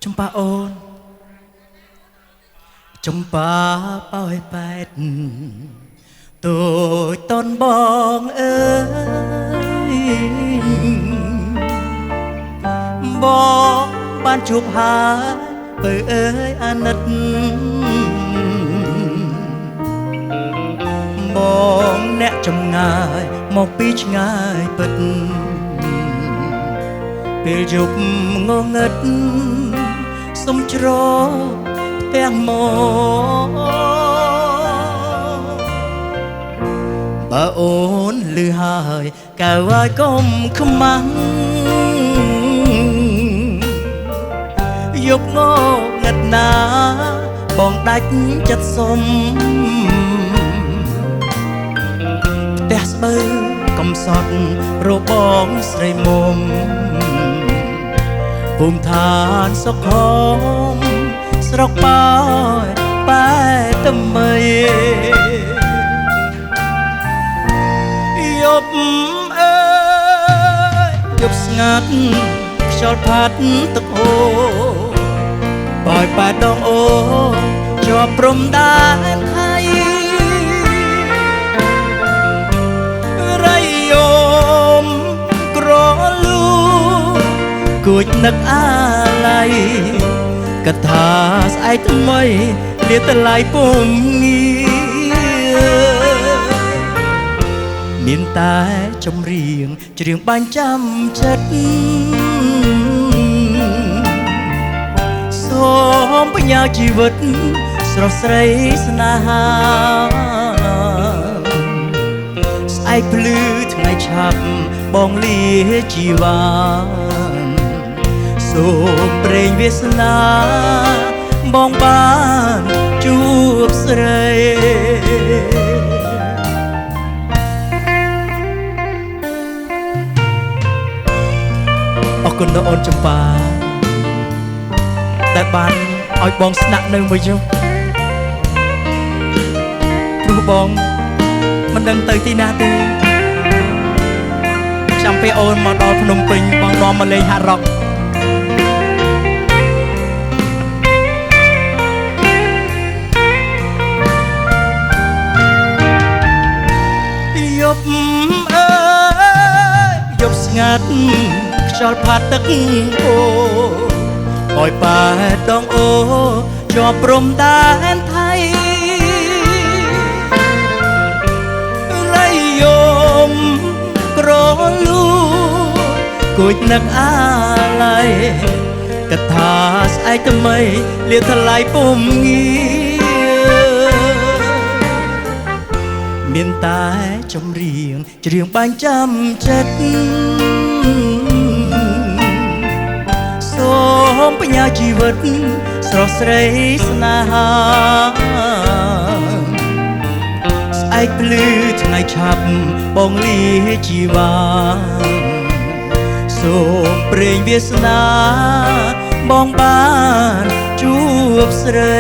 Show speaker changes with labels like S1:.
S1: Jumpa ôn Jumpa bói bẹt tôi tôn bong ơi bong ban chụp hát bởi ơi an nất bong nẹ trong ngài một bít ngài bậtពេលយប់ងងឹតសុំច្រទាំងមកបើអូនលឺហើយកៅឲ្យកុំខ្មាំងយប់ងងឹតណាបងដាច់ចិត្តសុំផ្ទះស្បឺកំសត់របងស្រីមុំភូមិឋានសុខមស្រុកបោយបែតមីយប់អើយយប់ស្ងាត់ខ្យល់ផាត់ទឹកអូបោយបែដងអូជាប់ព្រំដែនថៃរៃយោមក្រលូគួចនឹកអាឡ័យកថាស្អែកថ្មីលាតឡៃពុំងារមានតែចម្រៀងច្រៀងបាញ់ចាំចិត្តសូមបញ្ញាជីវិតស្រស់ស្រីស្នេហាស្អែកភ្លឺថ្ងៃឆាប់បងលាជីវ៉ាសូមព្រេងវាសនាបងបានជួបស្រីអរគុណដល់អូនចម្ប៉ាដែលបានឲ្យបងស្នាក់នៅមួយយប់ព្រោះបងមិនដឹងទៅទីណាទេចាំពេលអូនមកដល់ភ្នំពេញបងនាំមកលេងហាត់រ៉ុកយប់អើយយប់ស្ងាត់ខ្យល់ផាត់ទឹកអូបោយបែដងអូជាប់ព្រំដែនថៃរៃយោមក្រលូគួចនឹកអាឡ័យកថាស្អែកថ្មីលាថ្លៃពុំងារមានតែចម្រៀងច្រៀងបាញ់ចាំចិត្តសូមបញ្ញាជីវិតស្រស់ស្រីស្នេហាស្អែកភ្លឺថ្ងៃឆាប់បងលាជីវ៉ាសូមព្រេងវាសនាបងបានជួបស្រី